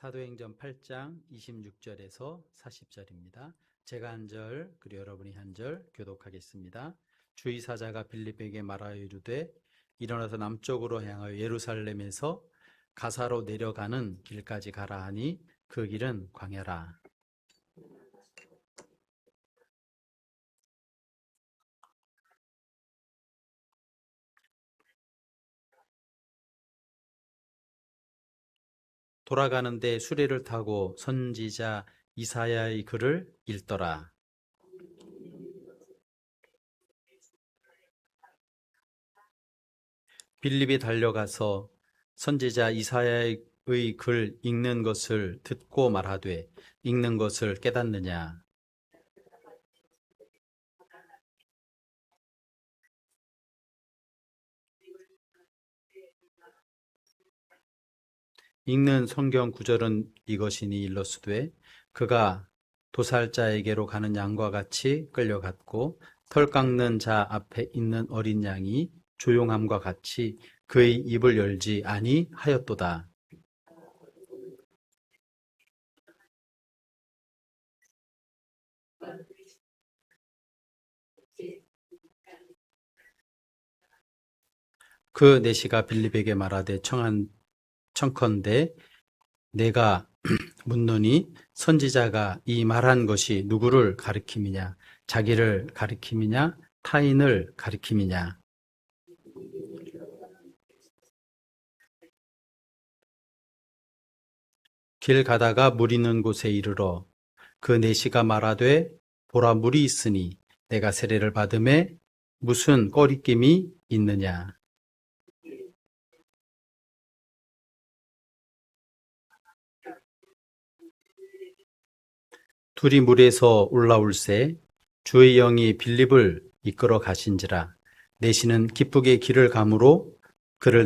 사도행전 8장 26절에서 40절입니다. 제가 한 절, 그리고 여러분이 한 절 교독하겠습니다. 주의 사자가 빌립에게 말하여 이르되 일어나서 남쪽으로 향하여 예루살렘에서 가사로 내려가는 길까지 가라 하니 그 길은 광야라. 돌아가는데 수레를 타고 선지자 이사야의 글을 읽더라. 빌립이 달려가서 선지자 이사야의 글 읽는 것을 듣고 말하되 읽는 것을 깨닫느냐? 읽는 성경 구절은 이것이니 일러스되 그가 도살자에게로 가는 양과 같이 끌려갔고 털 깎는 자 앞에 있는 어린 양이 조용함과 같이 그의 입을 열지 아니하였도다. 그 내시가 빌립에게 말하되 청컨대 내가 묻노니 선지자가 이 말한 것이 누구를 가리킴이냐? 자기를 가리킴이냐? 타인을 가리킴이냐? 길 가다가 물 있는 곳에 이르러 그 내시가 말하되 보라 물이 있으니 내가 세례를 받음에 무슨 꺼리낌이 있느냐? 둘이 물에서 올라올새 주의 영이 빌립을 이끌어 가신지라. 내시는 기쁘게 길을 가므로 그를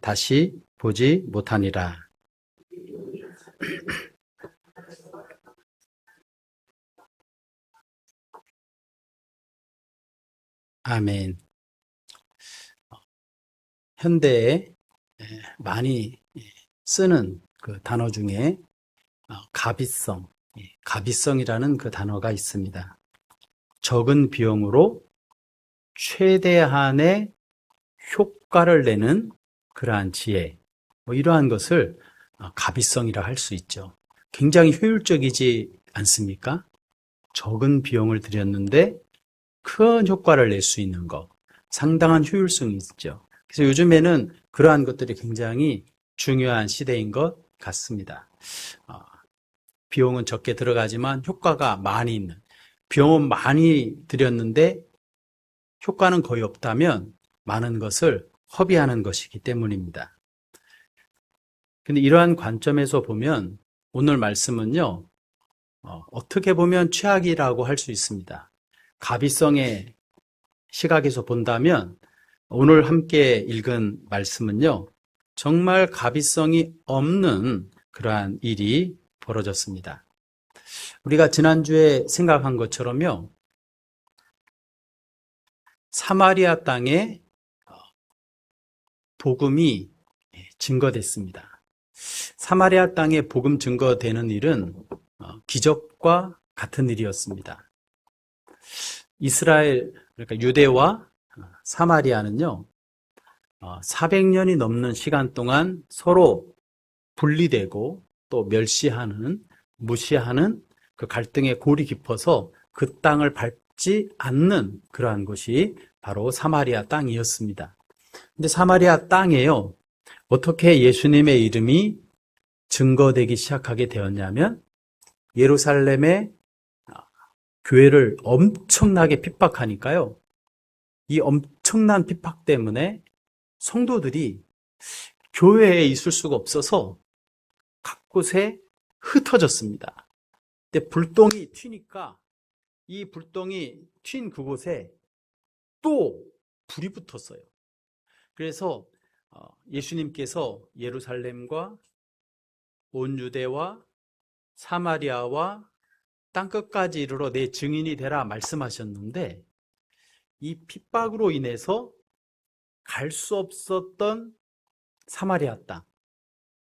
다시 보지 못하니라. 아멘. 현대에 많이 쓰는 그 단어 중에 가비성이라는 그 단어가 있습니다. 적은 비용으로 최대한의 효과를 내는 그러한 지혜, 이러한 것을 가비성이라 할 수 있죠. 굉장히 효율적이지 않습니까? 적은 비용을 들였는데 큰 효과를 낼 수 있는 것, 상당한 효율성이 있죠. 그래서 요즘에는 그러한 것들이 굉장히 중요한 시대인 것 같습니다. 비용은 적게 들어가지만 효과가 많이 있는, 비용은 많이 들였는데 효과는 거의 없다면 많은 것을 허비하는 것이기 때문입니다. 근데 이러한 관점에서 보면 오늘 말씀은요, 어떻게 보면 최악이라고 할 수 있습니다. 가비성의 시각에서 본다면 오늘 함께 읽은 말씀은요, 정말 가비성이 없는 그러한 일이 벌어졌습니다. 우리가 지난주에 생각한 것처럼요, 사마리아 땅에 복음이 증거됐습니다. 사마리아 땅에 복음 증거되는 일은 기적과 같은 일이었습니다. 이스라엘, 그러니까 유대와 사마리아는요, 400년이 넘는 시간 동안 서로 분리되고 또 멸시하는, 무시하는 그 갈등의 골이 깊어서 그 땅을 밟지 않는 그러한 곳이 바로 사마리아 땅이었습니다. 근데 사마리아 땅에요, 어떻게 예수님의 이름이 증거되기 시작하게 되었냐면 예루살렘의 교회를 엄청나게 핍박하니까요, 이 엄청난 핍박 때문에 성도들이 교회에 있을 수가 없어서 각 곳에 흩어졌습니다. 근데 불똥이 튀니까 이 불똥이 튄 그곳에 또 불이 붙었어요. 그래서 예수님께서 예루살렘과 온 유대와 사마리아와 땅끝까지 이르러 내 증인이 되라 말씀하셨는데 이 핍박으로 인해서 갈 수 없었던 사마리아 땅,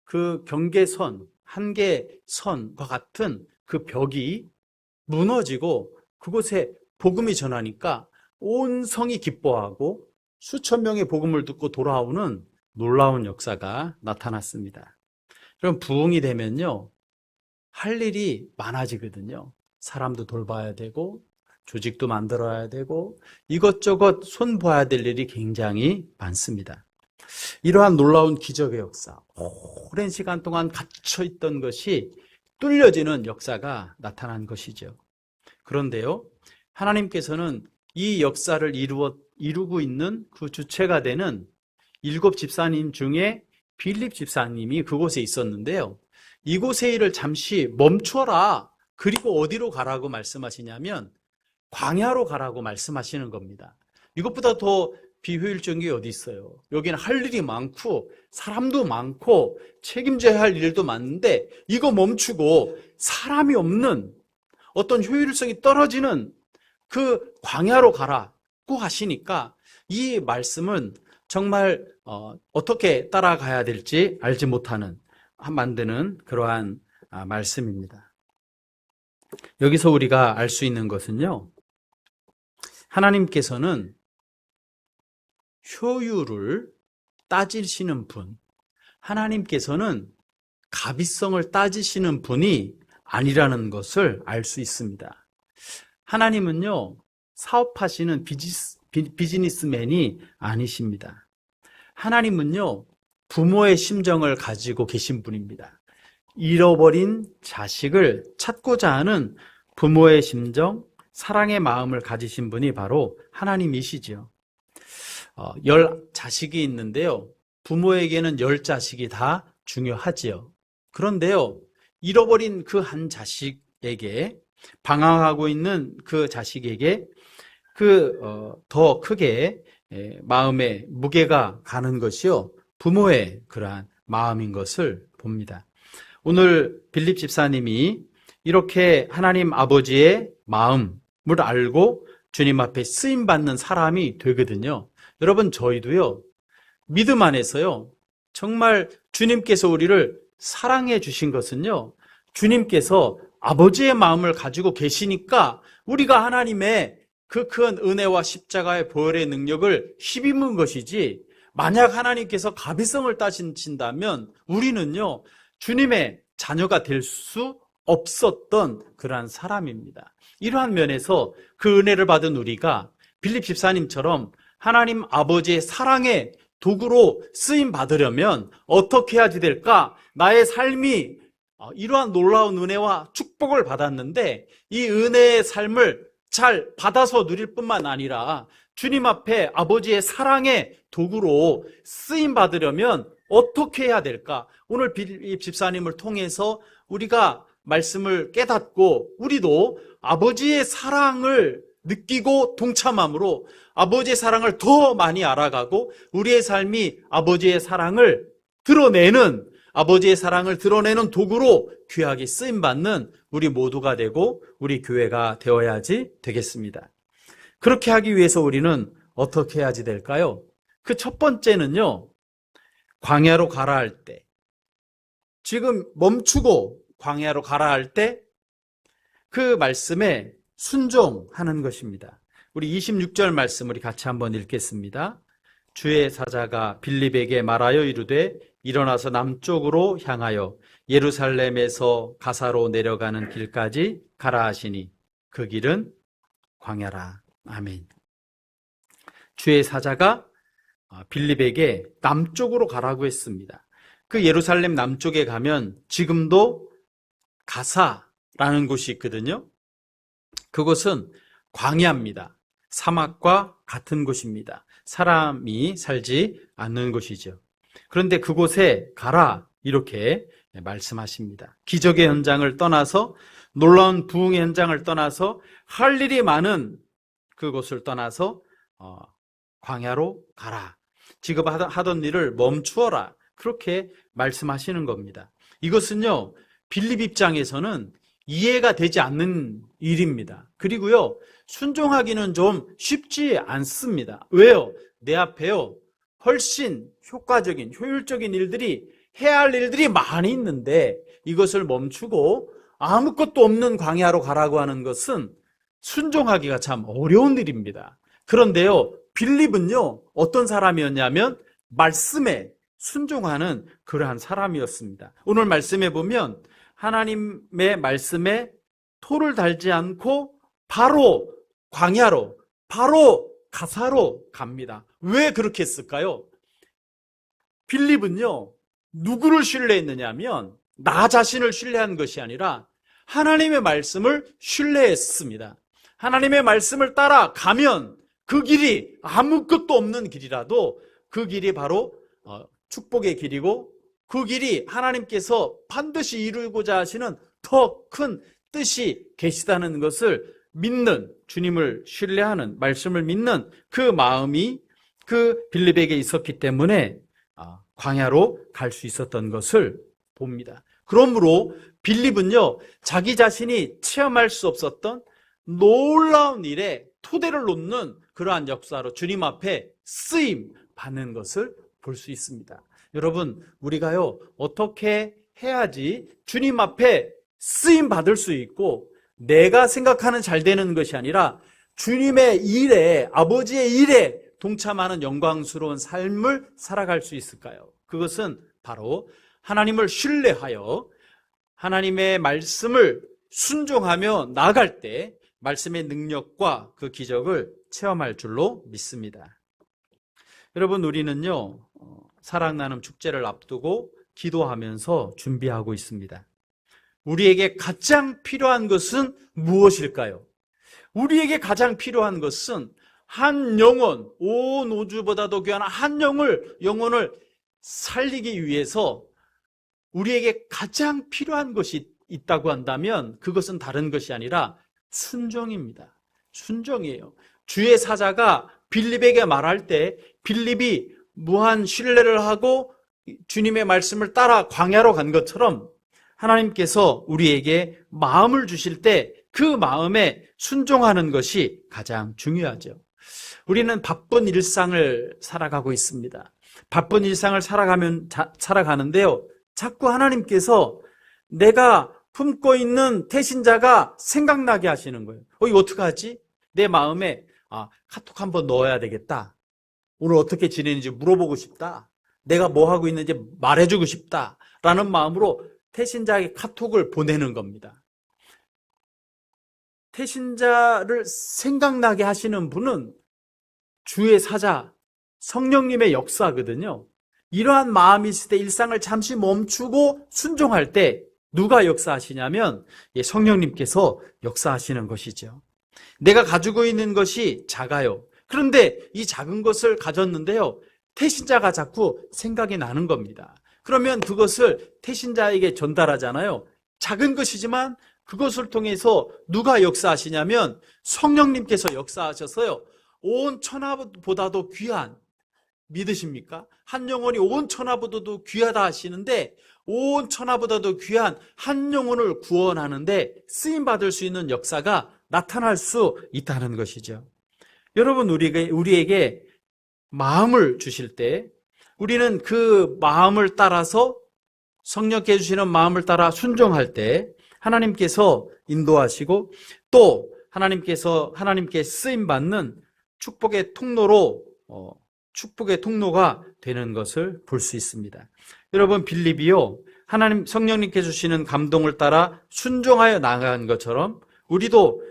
그 경계선, 한계선과 같은 그 벽이 무너지고 그곳에 복음이 전하니까 온 성이 기뻐하고 수천 명의 복음을 듣고 돌아오는 놀라운 역사가 나타났습니다. 그럼 부흥이 되면요, 할 일이 많아지거든요. 사람도 돌봐야 되고 조직도 만들어야 되고 이것저것 손봐야 될 일이 굉장히 많습니다. 이러한 놀라운 기적의 역사, 오랜 시간 동안 갇혀있던 것이 뚫려지는 역사가 나타난 것이죠. 그런데요, 하나님께서는 이 역사를 이루고 있는 그 주체가 되는 7 집사님 중에 빌립 집사님이 그곳에 있었는데요, 이곳의 일을 잠시 멈춰라. 그리고 어디로 가라고 말씀하시냐면 광야로 가라고 말씀하시는 겁니다. 이것보다 더 비효율적인 게 어디 있어요? 여기는 할 일이 많고 사람도 많고 책임져야 할 일도 많은데 이거 멈추고 사람이 없는 어떤 효율성이 떨어지는 그 광야로 가라고 하시니까 이 말씀은 정말 어떻게 따라가야 될지 알지 못하는 만드는 그러한 말씀입니다. 여기서 우리가 알 수 있는 것은요, 하나님께서는 효율을 따지시는 분, 하나님께서는 가비성을 따지시는 분이 아니라는 것을 알 수 있습니다. 하나님은요, 사업하시는 비즈니스맨이 아니십니다. 하나님은요, 부모의 심정을 가지고 계신 분입니다. 잃어버린 자식을 찾고자 하는 부모의 심정, 사랑의 마음을 가지신 분이 바로 하나님이시죠. 10자식이 있는데요, 부모에게는 10자식이 다 중요하지요. 그런데요, 잃어버린 그 한 자식에게, 방황하고 있는 그 자식에게 더 크게 마음에 무게가 가는 것이요, 부모의 그러한 마음인 것을 봅니다. 오늘 빌립 집사님이 이렇게 하나님 아버지의 마음을 알고 주님 앞에 쓰임받는 사람이 되거든요. 여러분, 저희도요, 믿음 안에서요, 정말 주님께서 우리를 사랑해 주신 것은요, 주님께서 아버지의 마음을 가지고 계시니까 우리가 하나님의 그 큰 은혜와 십자가의 보혈의 능력을 힘입은 것이지, 만약 하나님께서 가비성을 따지신다면 우리는요, 주님의 자녀가 될 수 없었던 그러한 사람입니다. 이러한 면에서 그 은혜를 받은 우리가 빌립 집사님처럼 하나님 아버지의 사랑의 도구로 쓰임 받으려면 어떻게 해야지 될까? 나의 삶이 이러한 놀라운 은혜와 축복을 받았는데 이 은혜의 삶을 잘 받아서 누릴 뿐만 아니라 주님 앞에 아버지의 사랑의 도구로 쓰임 받으려면 어떻게 해야 될까? 오늘 빌립 집사님을 통해서 우리가 말씀을 깨닫고 우리도 아버지의 사랑을 느끼고 동참함으로 아버지의 사랑을 더 많이 알아가고 우리의 삶이 아버지의 사랑을 드러내는 도구로 귀하게 쓰임받는 우리 모두가 되고 우리 교회가 되어야지 되겠습니다. 그렇게 하기 위해서 우리는 어떻게 해야지 될까요? 그 첫 번째는요, 광야로 가라 할 때, 지금 멈추고 광야로 가라 할 때 그 말씀에 순종하는 것입니다. 우리 26절 말씀 우리 같이 한번 읽겠습니다. 주의 사자가 빌립에게 말하여 이르되 일어나서 남쪽으로 향하여 예루살렘에서 가사로 내려가는 길까지 가라 하시니 그 길은 광야라. 아멘. 주의 사자가 빌립에게 남쪽으로 가라고 했습니다. 그 예루살렘 남쪽에 가면 지금도 가사라는 곳이 있거든요. 그곳은 광야입니다. 사막과 같은 곳입니다. 사람이 살지 않는 곳이죠. 그런데 그곳에 가라 이렇게 말씀하십니다. 기적의 현장을 떠나서, 놀라운 부흥의 현장을 떠나서, 할 일이 많은 그곳을 떠나서 광야로 가라. 지금 하던 일을 멈추어라. 그렇게 말씀하시는 겁니다. 이것은요, 빌립 입장에서는 이해가 되지 않는 일입니다. 그리고요, 순종하기는 좀 쉽지 않습니다. 왜요? 내 앞에요, 훨씬 효과적인, 효율적인 일들이 해야 할 일들이 많이 있는데 이것을 멈추고 아무것도 없는 광야로 가라고 하는 것은 순종하기가 참 어려운 일입니다. 그런데요, 빌립은요, 어떤 사람이었냐면 말씀에 순종하는 그러한 사람이었습니다. 오늘 말씀에 보면 하나님의 말씀에 토를 달지 않고 바로 광야로, 바로 가사로 갑니다. 왜 그렇게 했을까요? 빌립은요, 누구를 신뢰했느냐 하면 나 자신을 신뢰한 것이 아니라 하나님의 말씀을 신뢰했습니다. 하나님의 말씀을 따라가면 그 길이 아무것도 없는 길이라도 그 길이 바로 축복의 길이고 그 길이 하나님께서 반드시 이루고자 하시는 더 큰 뜻이 계시다는 것을 믿는, 주님을 신뢰하는, 말씀을 믿는 그 마음이 그 빌립에게 있었기 때문에 광야로 갈 수 있었던 것을 봅니다. 그러므로 빌립은요, 자기 자신이 체험할 수 없었던 놀라운 일에 토대를 놓는 그러한 역사로 주님 앞에 쓰임 받는 것을 볼 수 있습니다. 여러분, 우리가요, 어떻게 해야지 주님 앞에 쓰임 받을 수 있고 내가 생각하는 잘 되는 것이 아니라 주님의 일에, 아버지의 일에 동참하는 영광스러운 삶을 살아갈 수 있을까요? 그것은 바로 하나님을 신뢰하여 하나님의 말씀을 순종하며 나아갈 때 말씀의 능력과 그 기적을 체험할 줄로 믿습니다. 여러분, 우리는요, 사랑나눔 축제를 앞두고 기도하면서 준비하고 있습니다. 우리에게 가장 필요한 것은 무엇일까요? 우리에게 가장 필요한 것은 한 영혼, 온 우주보다도 귀한 한 영혼을 살리기 위해서 우리에게 가장 필요한 것이 있다고 한다면 그것은 다른 것이 아니라 순종입니다. 순종이에요. 주의 사자가 빌립에게 말할 때 빌립이 무한 신뢰를 하고 주님의 말씀을 따라 광야로 간 것처럼 하나님께서 우리에게 마음을 주실 때 그 마음에 순종하는 것이 가장 중요하죠. 우리는 바쁜 일상을 살아가고 있습니다. 바쁜 일상을 살아가는데요, 자꾸 하나님께서 내가 품고 있는 태신자가 생각나게 하시는 거예요. 이거 어떡하지? 내 마음에 카톡 한번 넣어야 되겠다. 오늘 어떻게 지내는지 물어보고 싶다. 내가 뭐 하고 있는지 말해주고 싶다. 라는 마음으로 태신자에게 카톡을 보내는 겁니다. 태신자를 생각나게 하시는 분은 주의 사자, 성령님의 역사거든요. 이러한 마음이 있을 때 일상을 잠시 멈추고 순종할 때 누가 역사하시냐면 성령님께서 역사하시는 것이죠. 내가 가지고 있는 것이 작아요. 그런데 이 작은 것을 가졌는데요, 태신자가 자꾸 생각이 나는 겁니다. 그러면 그것을 태신자에게 전달하잖아요. 작은 것이지만 그것을 통해서 누가 역사하시냐면 성령님께서 역사하셔서요, 온 천하보다도 귀한, 믿으십니까? 한 영혼이 온 천하보다도 귀하다 하시는데 온 천하보다도 귀한 한 영혼을 구원하는데 쓰임받을 수 있는 역사가 나타날 수 있다는 것이죠. 여러분, 우리에게 마음을 주실 때 우리는 그 마음을 따라서 성령께 주시는 마음을 따라 순종할 때 하나님께서 인도하시고 또 하나님께 쓰임받는 축복의 통로가 되는 것을 볼 수 있습니다. 여러분, 빌립이요, 성령님께 주시는 감동을 따라 순종하여 나간 것처럼 우리도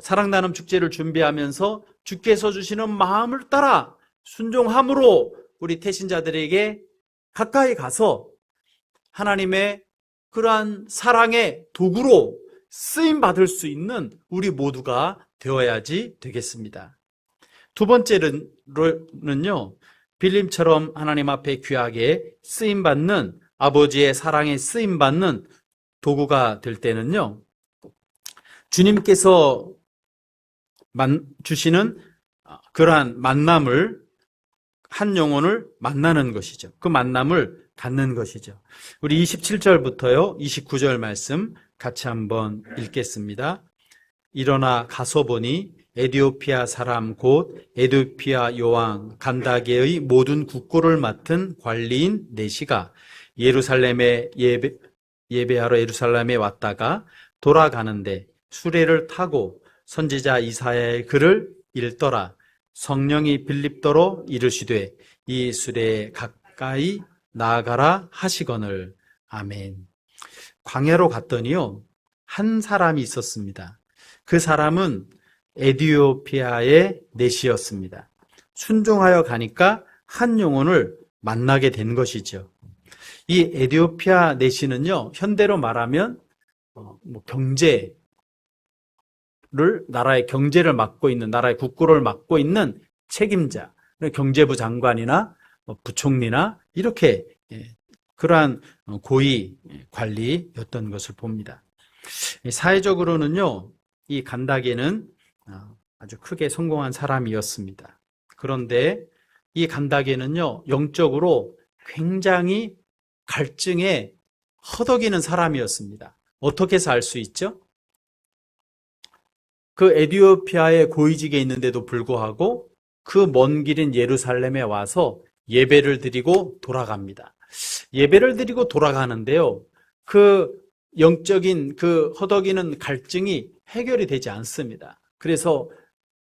사랑나눔 축제를 준비하면서 주께서 주시는 마음을 따라 순종함으로 우리 태신자들에게 가까이 가서 하나님의 그러한 사랑의 도구로 쓰임받을 수 있는 우리 모두가 되어야지 되겠습니다. 두 번째는요, 빌립처럼 하나님 앞에 귀하게 쓰임받는, 아버지의 사랑에 쓰임받는 도구가 될 때는요, 주님께서 주시는 그러한 만남을, 한 영혼을 만나는 것이죠. 그 만남을 갖는 것이죠. 우리 27절부터요 29절 말씀 같이 한번 읽겠습니다. 일어나 가서 보니 에디오피아 사람 곧 에디오피아 여왕 간다게의 모든 국고를 맡은 관리인 네시가 예루살렘에 예배하러 예루살렘에 왔다가 돌아가는데 수레를 타고 선지자 이사야의 글을 읽더라. 성령이 빌립더로 이르시되 이 수레에 가까이 나아가라 하시거늘. 아멘. 광야로 갔더니요, 한 사람이 있었습니다. 그 사람은 에디오피아의 넷이었습니다. 순종하여 가니까 한 영혼을 만나게 된 것이죠. 이 에디오피아 넷이는요, 현대로 말하면 경제를, 나라의 경제를 맡고 있는, 나라의 국고를 맡고 있는 책임자, 경제부 장관이나 부총리나 이렇게 그러한 고위 관리였던 것을 봅니다. 사회적으로는요, 이 간다게는 아주 크게 성공한 사람이었습니다. 그런데 이 간다게는요, 영적으로 굉장히 갈증에 허덕이는 사람이었습니다. 어떻게 해서 알 수 있죠? 그 에디오피아의 고위직에 있는데도 불구하고 그 먼 길인 예루살렘에 와서 예배를 드리고 돌아갑니다. 예배를 드리고 돌아가는데요, 그 영적인 그 허덕이는 갈증이 해결이 되지 않습니다. 그래서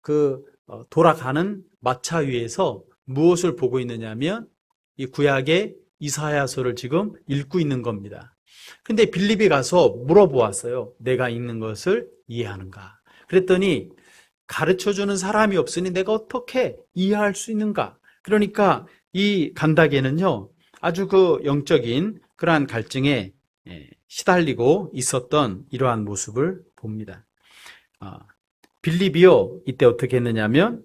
그 돌아가는 마차 위에서 무엇을 보고 있느냐면 이 구약의 이사야서를 지금 읽고 있는 겁니다. 근데 빌립이 가서 물어보았어요. 내가 읽는 것을 이해하는가? 그랬더니 가르쳐주는 사람이 없으니 내가 어떻게 이해할 수 있는가? 그러니까 이 간다게는요, 아주 그 영적인 그러한 갈증에 시달리고 있었던 이러한 모습을 봅니다. 빌립이요, 이때 어떻게 했느냐면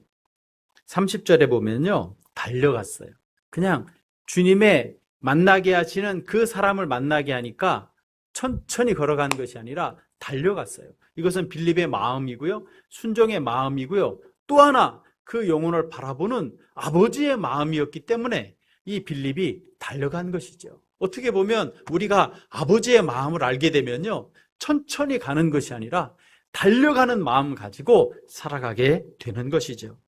30절에 보면요, 달려갔어요. 그냥 주님의 만나게 하시는 그 사람을 만나게 하니까 천천히 걸어간 것이 아니라 달려갔어요. 이것은 빌립의 마음이고요, 순종의 마음이고요, 또 하나 그 영혼을 바라보는 아버지의 마음이었기 때문에 이 빌립이 달려간 것이죠. 어떻게 보면 우리가 아버지의 마음을 알게 되면요, 천천히 가는 것이 아니라 달려가는 마음 가지고 살아가게 되는 것이죠.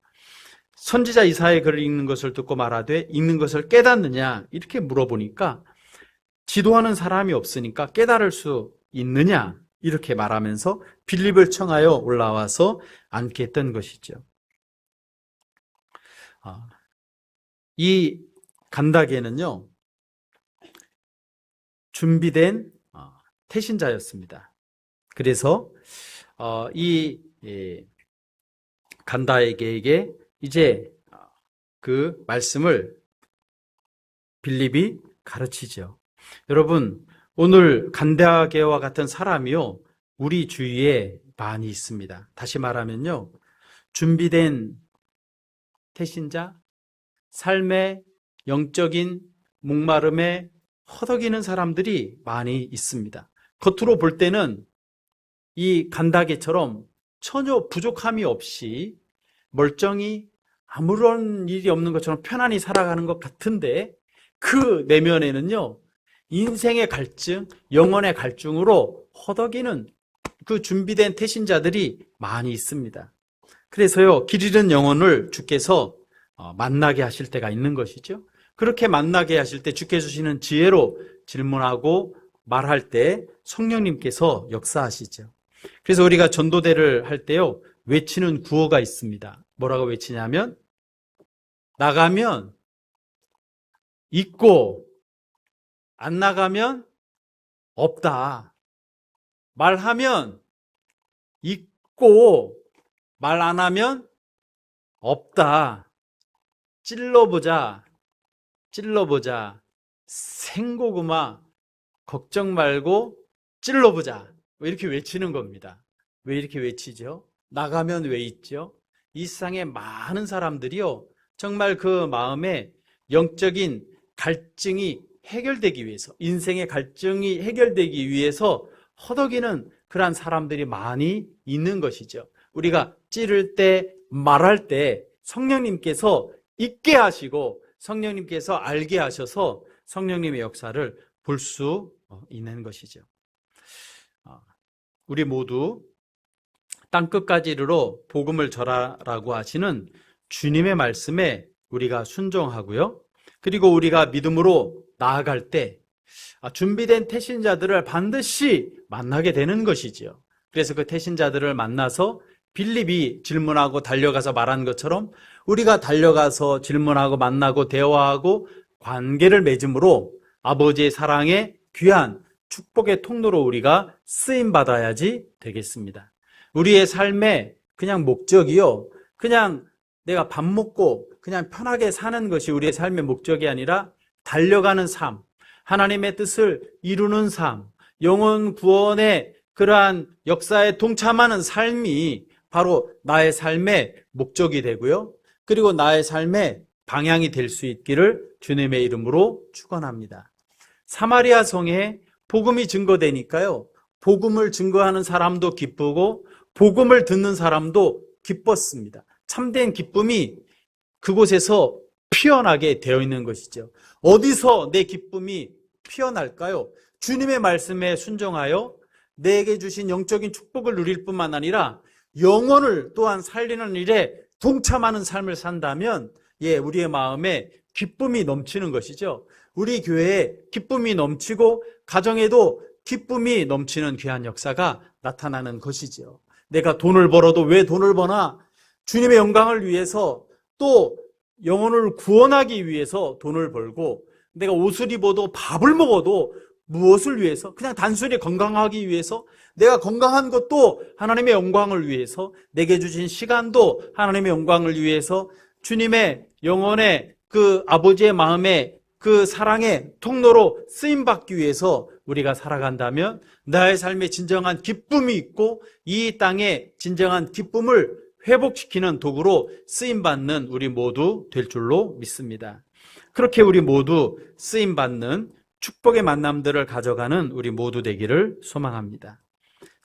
선지자 이사야의 글을 읽는 것을 듣고 말하되 읽는 것을 깨닫느냐 이렇게 물어보니까 지도하는 사람이 없으니까 깨달을 수 있느냐 이렇게 말하면서 빌립을 청하여 올라와서 앉게 했던 것이죠. 이 간다게는요, 준비된 태신자였습니다. 그래서 이 간다게에게 이제 그 말씀을 빌립이 가르치죠. 여러분, 오늘 간다게와 같은 사람이요, 우리 주위에 많이 있습니다. 다시 말하면요, 준비된 태신자, 삶의 영적인 목마름에 허덕이는 사람들이 많이 있습니다. 겉으로 볼 때는 이 간다게처럼 전혀 부족함이 없이 멀쩡히 아무런 일이 없는 것처럼 편안히 살아가는 것 같은데 그 내면에는요, 인생의 갈증, 영혼의 갈증으로 허덕이는 그 준비된 태신자들이 많이 있습니다. 그래서요, 길 잃은 영혼을 주께서 만나게 하실 때가 있는 것이죠. 그렇게 만나게 하실 때 주께 주시는 지혜로 질문하고 말할 때 성령님께서 역사하시죠. 그래서 우리가 전도대를 할 때요, 외치는 구호가 있습니다. 뭐라고 외치냐면, 나가면 있고 안 나가면 없다. 말하면 있고 말 안 하면 없다. 찔러보자. 생고구마 걱정 말고 찔러보자. 이렇게 외치는 겁니다. 왜 이렇게 외치죠? 나가면 왜 있죠? 이 세상에 많은 사람들이요, 정말 그 마음에 영적인 갈증이 해결되기 위해서, 인생의 갈증이 해결되기 위해서 허덕이는 그러한 사람들이 많이 있는 것이죠. 우리가 찌를 때, 말할 때 성령님께서 있게 하시고 성령님께서 알게 하셔서 성령님의 역사를 볼 수 있는 것이죠. 우리 모두 땅끝까지 이르러 복음을 전하라고 하시는 주님의 말씀에 우리가 순종하고요. 그리고 우리가 믿음으로 나아갈 때 준비된 태신자들을 반드시 만나게 되는 것이지요. 그래서 그 태신자들을 만나서 빌립이 질문하고 달려가서 말한 것처럼 우리가 달려가서 질문하고 만나고 대화하고 관계를 맺음으로 아버지의 사랑에 귀한 축복의 통로로 우리가 쓰임받아야지 되겠습니다. 우리의 삶의 그냥 목적이요, 그냥 내가 밥 먹고 그냥 편하게 사는 것이 우리의 삶의 목적이 아니라 달려가는 삶, 하나님의 뜻을 이루는 삶, 영혼 구원의 그러한 역사에 동참하는 삶이 바로 나의 삶의 목적이 되고요, 그리고 나의 삶의 방향이 될 수 있기를 주님의 이름으로 축원합니다. 사마리아 성에 복음이 증거되니까요, 복음을 증거하는 사람도 기쁘고 복음을 듣는 사람도 기뻤습니다. 참된 기쁨이 그곳에서 피어나게 되어 있는 것이죠. 어디서 내 기쁨이 피어날까요? 주님의 말씀에 순종하여 내게 주신 영적인 축복을 누릴 뿐만 아니라 영혼을 또한 살리는 일에 동참하는 삶을 산다면 우리의 마음에 기쁨이 넘치는 것이죠. 우리 교회에 기쁨이 넘치고 가정에도 기쁨이 넘치는 귀한 역사가 나타나는 것이죠. 내가 돈을 벌어도 왜 돈을 버나? 주님의 영광을 위해서, 또 영혼을 구원하기 위해서 돈을 벌고, 내가 옷을 입어도 밥을 먹어도 무엇을 위해서? 그냥 단순히 건강하기 위해서, 내가 건강한 것도 하나님의 영광을 위해서, 내게 주신 시간도 하나님의 영광을 위해서, 주님의 영혼의 그 아버지의 마음에 그 사랑의 통로로 쓰임받기 위해서 우리가 살아간다면 나의 삶에 진정한 기쁨이 있고 이 땅에 진정한 기쁨을 회복시키는 도구로 쓰임받는 우리 모두 될 줄로 믿습니다. 그렇게 우리 모두 쓰임받는 축복의 만남들을 가져가는 우리 모두 되기를 소망합니다.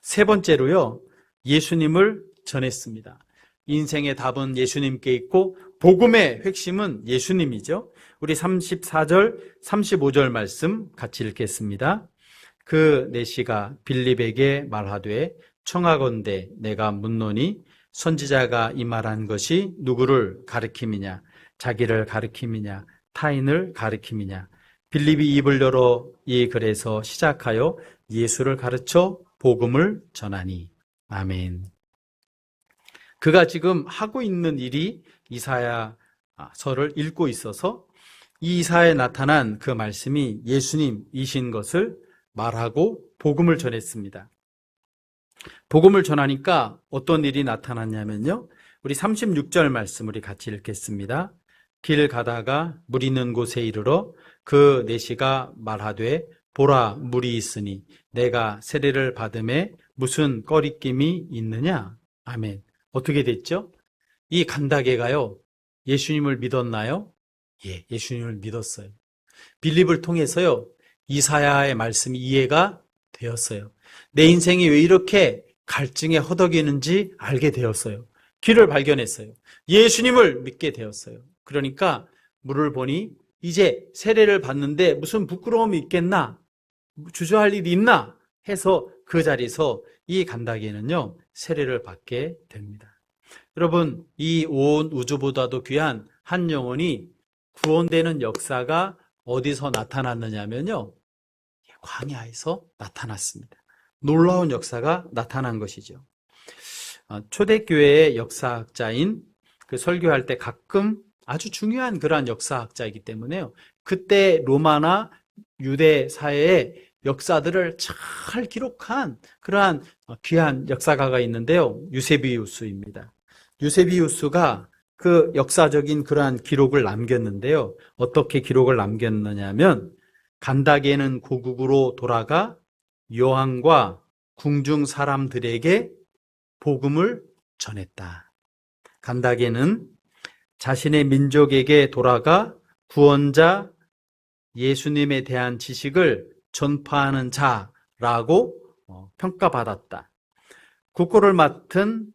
세 번째로요, 예수님을 전했습니다. 인생의 답은 예수님께 있고 복음의 핵심은 예수님이죠. 우리 34절, 35절 말씀 같이 읽겠습니다. 그 내시가 빌립에게 말하되 청하건대 내가 묻노니 선지자가 이 말한 것이 누구를 가리킴이냐, 자기를 가리킴이냐, 타인을 가리킴이냐. 빌립이 입을 열어 이 글에서 시작하여 예수를 가르쳐 복음을 전하니. 아멘. 그가 지금 하고 있는 일이 이사야서를 읽고 있어서 이 이사야에 나타난 그 말씀이 예수님이신 것을 말하고 복음을 전했습니다. 복음을 전하니까 어떤 일이 나타났냐면요, 우리 36절 말씀 우리 같이 읽겠습니다. 길 가다가 물 있는 곳에 이르러 그 내시가 말하되 보라 물이 있으니 내가 세례를 받음에 무슨 꺼리낌이 있느냐. 아멘. 어떻게 됐죠? 이 간다게가요, 예수님을 믿었나요? 예, 예수님을 믿었어요. 빌립을 통해서요, 이사야의 말씀이 이해가 되었어요. 내 인생이 왜 이렇게 갈증에 허덕이는지 알게 되었어요. 길을 발견했어요. 예수님을 믿게 되었어요. 그러니까 물을 보니 이제 세례를 받는데 무슨 부끄러움이 있겠나? 주저할 일이 있나? 해서 그 자리에서 이 간다게는요, 세례를 받게 됩니다. 여러분, 이 온 우주보다도 귀한 한 영혼이 구원되는 역사가 어디서 나타났느냐면요, 광야에서 나타났습니다. 놀라운 역사가 나타난 것이죠. 초대교회의 역사학자인 그 설교할 때 가끔 아주 중요한 그러한 역사학자이기 때문에요, 그때 로마나 유대 사회의 역사들을 잘 기록한 그러한 귀한 역사가가 있는데요, 유세비우스입니다. 유세비우스가 그 역사적인 그러한 기록을 남겼는데요, 어떻게 기록을 남겼느냐면 간다게는 고국으로 돌아가 여왕과 궁중 사람들에게 복음을 전했다. 간다게는 자신의 민족에게 돌아가 구원자 예수님에 대한 지식을 전파하는 자라고 평가받았다. 국고를 맡은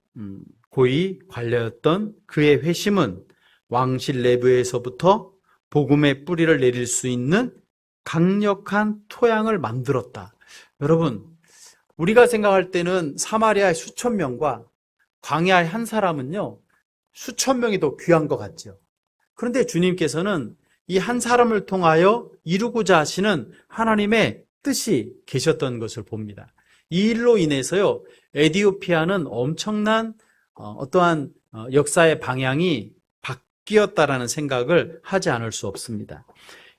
고위 관료였던 그의 회심은 왕실 내부에서부터 복음의 뿌리를 내릴 수 있는 강력한 토양을 만들었다. 여러분, 우리가 생각할 때는 사마리아의 수천 명과 광야의 한 사람은요, 수천 명이 더 귀한 것 같죠. 그런데 주님께서는 이 한 사람을 통하여 이루고자 하시는 하나님의 뜻이 계셨던 것을 봅니다. 이 일로 인해서요, 에디오피아는 엄청난 어떠한 역사의 방향이 바뀌었다라는 생각을 하지 않을 수 없습니다.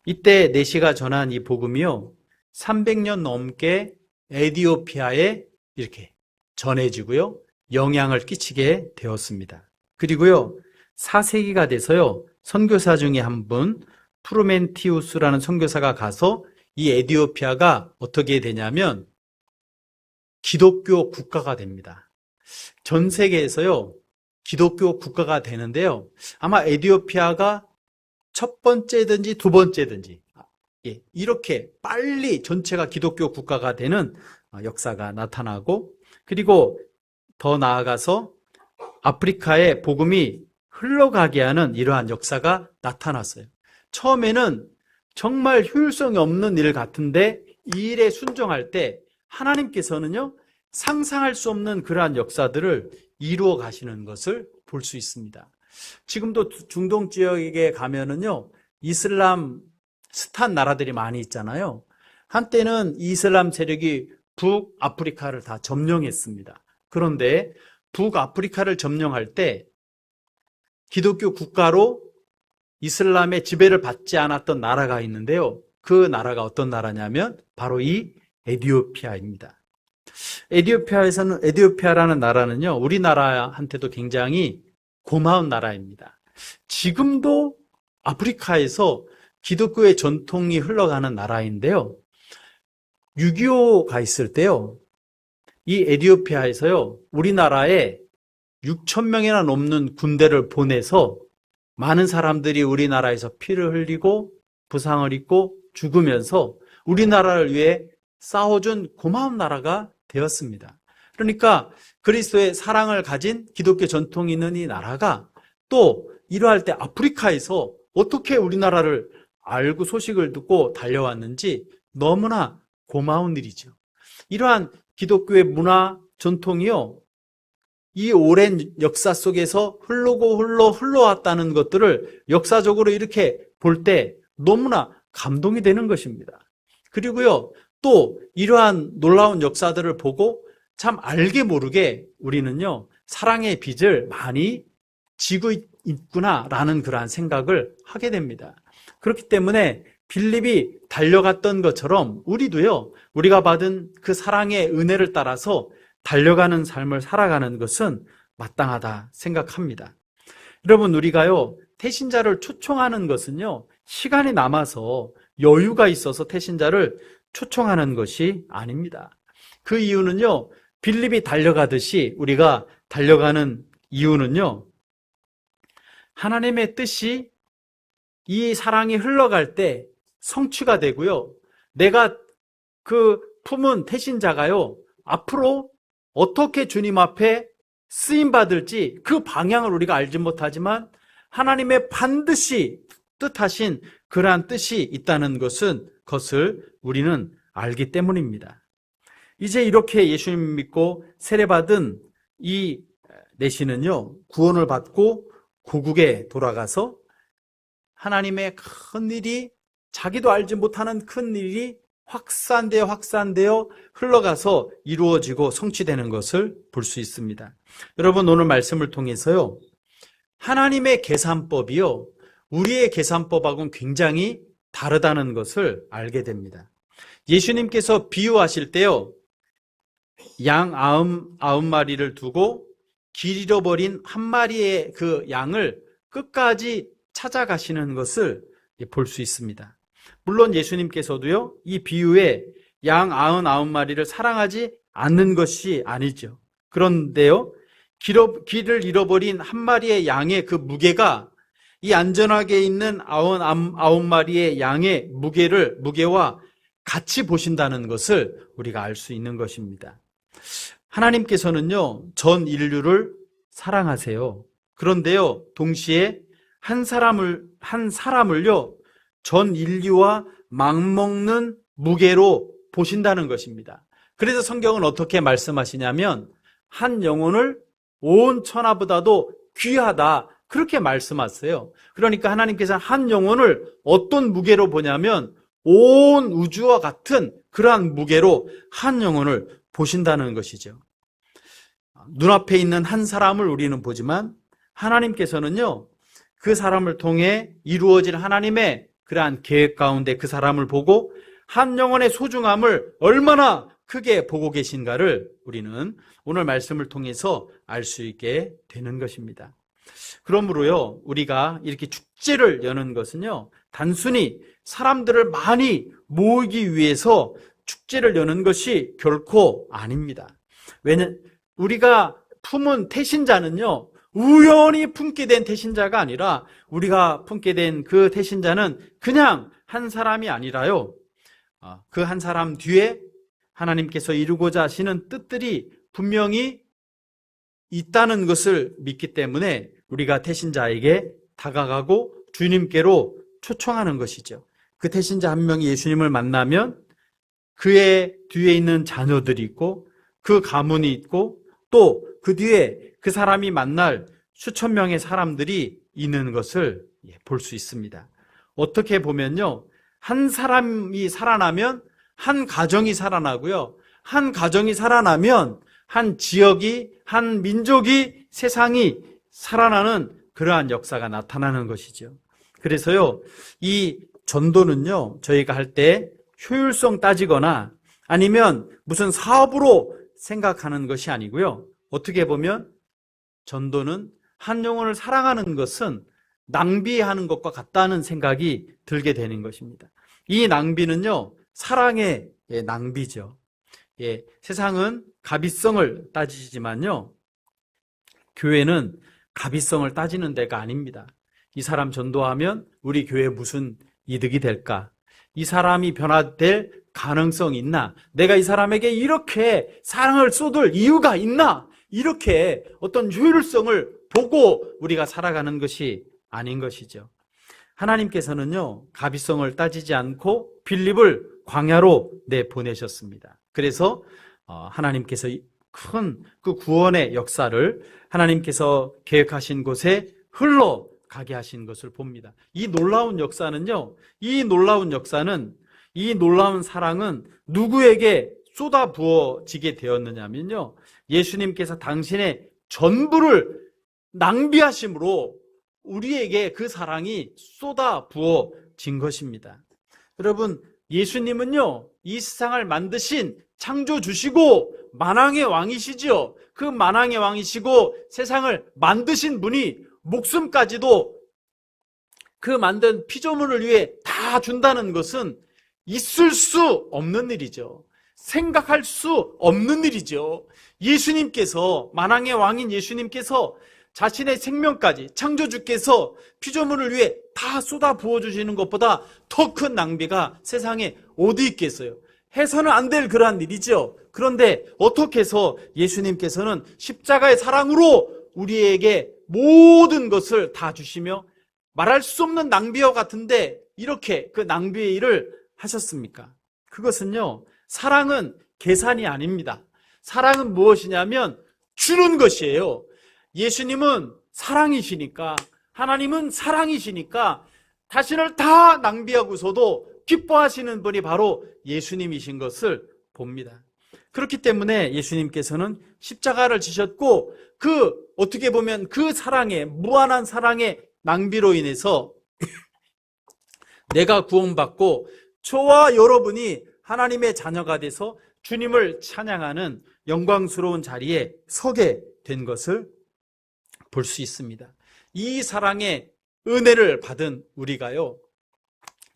이때 내시가 전한 이 복음이요, 300년 넘게 에디오피아에 이렇게 전해지고요, 영향을 끼치게 되었습니다. 그리고요, 4세기가 돼서요, 선교사 중에 한 분, 프루멘티우스라는 선교사가 가서 이 에디오피아가 어떻게 되냐면 기독교 국가가 됩니다. 전 세계에서요, 기독교 국가가 되는데요, 아마 에디오피아가 첫 번째든지 두 번째든지 이렇게 빨리 전체가 기독교 국가가 되는 역사가 나타나고, 그리고 더 나아가서 아프리카에 복음이 흘러가게 하는 이러한 역사가 나타났어요. 처음에는 정말 효율성이 없는 일 같은데 이 일에 순종할 때 하나님께서는요, 상상할 수 없는 그러한 역사들을 이루어 가시는 것을 볼 수 있습니다. 지금도 중동 지역에 가면은요, 이슬람 스탄 나라들이 많이 있잖아요. 한때는 이슬람 세력이 북아프리카를 다 점령했습니다. 그런데 북아프리카를 점령할 때 기독교 국가로 이슬람의 지배를 받지 않았던 나라가 있는데요, 그 나라가 어떤 나라냐면 바로 이 에디오피아입니다. 에디오피아라는 나라는요, 우리나라한테도 굉장히 고마운 나라입니다. 지금도 아프리카에서 기독교의 전통이 흘러가는 나라인데요, 6.25가 있을 때요, 이 에디오피아에서요, 우리나라에 6,000명이나 넘는 군대를 보내서 많은 사람들이 우리나라에서 피를 흘리고 부상을 입고 죽으면서 우리나라를 위해 싸워준 고마운 나라가 되었습니다. 그러니까 그리스도의 사랑을 가진 기독교 전통이 있는 이 나라가 또 이러할 때 아프리카에서 어떻게 우리나라를 알고 소식을 듣고 달려왔는지 너무나 고마운 일이죠. 이러한 기독교의 문화 전통이요, 이 오랜 역사 속에서 흘러왔다는 것들을 역사적으로 이렇게 볼 때 너무나 감동이 되는 것입니다. 그리고요, 또 이러한 놀라운 역사들을 보고 참 알게 모르게 우리는요, 사랑의 빚을 많이 지고 있구나라는 그러한 생각을 하게 됩니다. 그렇기 때문에 빌립이 달려갔던 것처럼 우리도요, 우리가 받은 그 사랑의 은혜를 따라서 달려가는 삶을 살아가는 것은 마땅하다 생각합니다. 여러분, 우리가요, 태신자를 초청하는 것은요, 시간이 남아서 여유가 있어서 태신자를 초청하는 것이 아닙니다. 그 이유는요, 빌립이 달려가듯이 우리가 달려가는 이유는요, 하나님의 뜻이 이 사랑이 흘러갈 때 성취가 되고요, 내가 그 품은 태신자가요, 앞으로 어떻게 주님 앞에 쓰임받을지 그 방향을 우리가 알지 못하지만 하나님의 반드시 뜻하신 그러한 뜻이 있다는 것을 우리는 알기 때문입니다. 이제 이렇게 예수님 믿고 세례받은 이 내시는요, 구원을 받고 고국에 돌아가서 하나님의 큰 일이, 자기도 알지 못하는 큰 일이 확산되어 흘러가서 이루어지고 성취되는 것을 볼 수 있습니다. 여러분, 오늘 말씀을 통해서요, 하나님의 계산법이요, 우리의 계산법하고는 굉장히 다르다는 것을 알게 됩니다. 예수님께서 비유하실 때요, 양 99마리를 두고 길 잃어버린 한 마리의 그 양을 끝까지 찾아가시는 것을 볼 수 있습니다. 물론 예수님께서도요, 이 비유에 양 99마리를 사랑하지 않는 것이 아니죠. 그런데요, 길을 잃어버린 한 마리의 양의 그 무게가 이 안전하게 있는 99마리의 양의 무게와 같이 보신다는 것을 우리가 알 수 있는 것입니다. 하나님께서는요, 전 인류를 사랑하세요. 그런데요, 동시에 한 사람을요, 전 인류와 맞먹는 무게로 보신다는 것입니다. 그래서 성경은 어떻게 말씀하시냐면 한 영혼을 온 천하보다도 귀하다. 그렇게 말씀하세요. 그러니까 하나님께서는 한 영혼을 어떤 무게로 보냐면 온 우주와 같은 그러한 무게로 한 영혼을 보신다는 것이죠. 눈앞에 있는 한 사람을 우리는 보지만 하나님께서는요, 그 사람을 통해 이루어질 하나님의 그러한 계획 가운데 그 사람을 보고 한 영혼의 소중함을 얼마나 크게 보고 계신가를 우리는 오늘 말씀을 통해서 알 수 있게 되는 것입니다. 그러므로요, 우리가 이렇게 축제를 여는 것은요, 단순히 사람들을 많이 모으기 위해서 축제를 여는 것이 결코 아닙니다. 우리가 품은 태신자는요, 우연히 품게 된 태신자가 아니라 우리가 품게 된 그 태신자는 그냥 한 사람이 아니라요, 그 한 사람 뒤에 하나님께서 이루고자 하시는 뜻들이 분명히 있다는 것을 믿기 때문에 우리가 태신자에게 다가가고 주님께로 초청하는 것이죠. 그 태신자 한 명이 예수님을 만나면 그의 뒤에 있는 자녀들이 있고 그 가문이 있고 또 그 뒤에 그 사람이 만날 수천 명의 사람들이 있는 것을 볼 수 있습니다. 어떻게 보면요, 한 사람이 살아나면 한 가정이 살아나고요, 한 가정이 살아나면 한 지역이, 한 민족이, 세상이 살아나는 그러한 역사가 나타나는 것이죠. 그래서요, 이 전도는요, 저희가 할 때 효율성 따지거나 아니면 무슨 사업으로 생각하는 것이 아니고요, 어떻게 보면 전도는 한 영혼을 사랑하는 것은 낭비하는 것과 같다는 생각이 들게 되는 것입니다. 이 낭비는요, 사랑의 낭비죠. 세상은 가비성을 따지지만요, 교회는 가비성을 따지는 데가 아닙니다. 이 사람 전도하면 우리 교회에 무슨 이득이 될까? 이 사람이 변화될 가능성이 있나? 내가 이 사람에게 이렇게 사랑을 쏟을 이유가 있나? 이렇게 어떤 효율성을 보고 우리가 살아가는 것이 아닌 것이죠. 하나님께서는요, 가비성을 따지지 않고 빌립을 광야로 내보내셨습니다. 그래서 하나님께서 큰 그 구원의 역사를 하나님께서 계획하신 곳에 흘러가게 하신 것을 봅니다. 이 놀라운 역사는요, 이 놀라운 사랑은 누구에게 쏟아 부어지게 되었느냐면요, 예수님께서 당신의 전부를 낭비하심으로 우리에게 그 사랑이 쏟아 부어진 것입니다. 여러분, 예수님은요, 이 세상을 만드신 창조주시고 만왕의 왕이시죠. 그 만왕의 왕이시고 세상을 만드신 분이 목숨까지도 그 만든 피조물을 위해 다 준다는 것은 있을 수 없는 일이죠. 생각할 수 없는 일이죠. 예수님께서, 만왕의 왕인 예수님께서 자신의 생명까지 창조주께서 피조물을 위해 다 쏟아 부어주시는 것보다 더 큰 낭비가 세상에 어디 있겠어요? 해서는 안 될 그러한 일이죠. 그런데 어떻게 해서 예수님께서는 십자가의 사랑으로 우리에게 모든 것을 다 주시며 말할 수 없는 낭비와 같은데 이렇게 그 낭비의 일을 하셨습니까? 그것은요, 사랑은 계산이 아닙니다. 사랑은 무엇이냐면 주는 것이에요. 예수님은 사랑이시니까, 하나님은 사랑이시니까 자신을 다 낭비하고서도 기뻐하시는 분이 바로 예수님이신 것을 봅니다. 그렇기 때문에 예수님께서는 십자가를 지셨고 어떻게 보면 그 사랑의, 무한한 사랑의 낭비로 인해서 내가 구원받고 저와 여러분이 하나님의 자녀가 돼서 주님을 찬양하는 영광스러운 자리에 서게 된 것을 볼 수 있습니다. 이 사랑의 은혜를 받은 우리가요,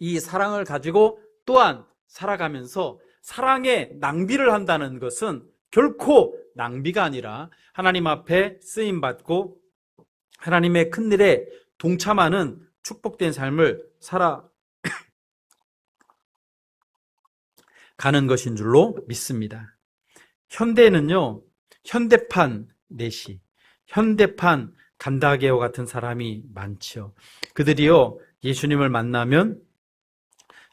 이 사랑을 가지고 또한 살아가면서 사랑의 낭비를 한다는 것은 결코 낭비가 아니라 하나님 앞에 쓰임받고 하나님의 큰 일에 동참하는 축복된 삶을 살아가는 것인 줄로 믿습니다. 현대는요, 현대판 내시, 현대판 간다게와 같은 사람이 많죠. 그들이요, 예수님을 만나면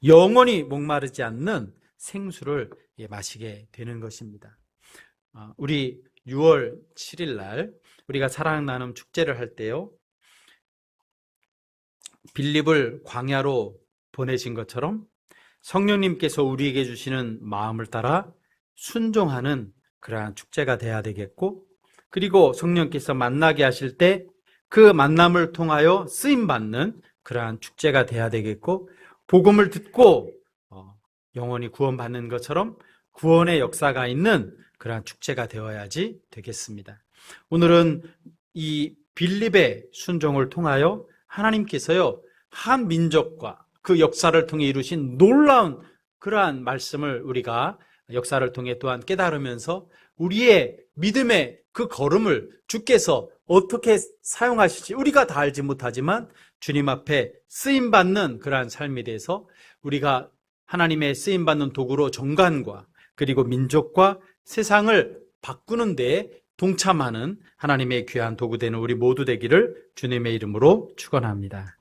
영원히 목마르지 않는 생수를 마시게 되는 것입니다. 우리 6월 7일 날 우리가 사랑 나눔 축제를 할 때요, 빌립을 광야로 보내신 것처럼 성령님께서 우리에게 주시는 마음을 따라 순종하는 그러한 축제가 돼야 되겠고, 그리고 성령께서 만나게 하실 때 그 만남을 통하여 쓰임받는 그러한 축제가 돼야 되겠고, 복음을 듣고 영혼이 구원받는 것처럼 구원의 역사가 있는 그러한 축제가 되어야지 되겠습니다. 오늘은 이 빌립의 순종을 통하여 하나님께서요, 한 민족과 그 역사를 통해 이루신 놀라운 그러한 말씀을 우리가 역사를 통해 또한 깨달으면서 우리의 믿음의 그 걸음을 주께서 어떻게 사용하실지 우리가 다 알지 못하지만 주님 앞에 쓰임받는 그러한 삶에 대해서 우리가 하나님의 쓰임받는 도구로 정관과 그리고 민족과 세상을 바꾸는 데에 동참하는 하나님의 귀한 도구 되는 우리 모두 되기를 주님의 이름으로 축원합니다.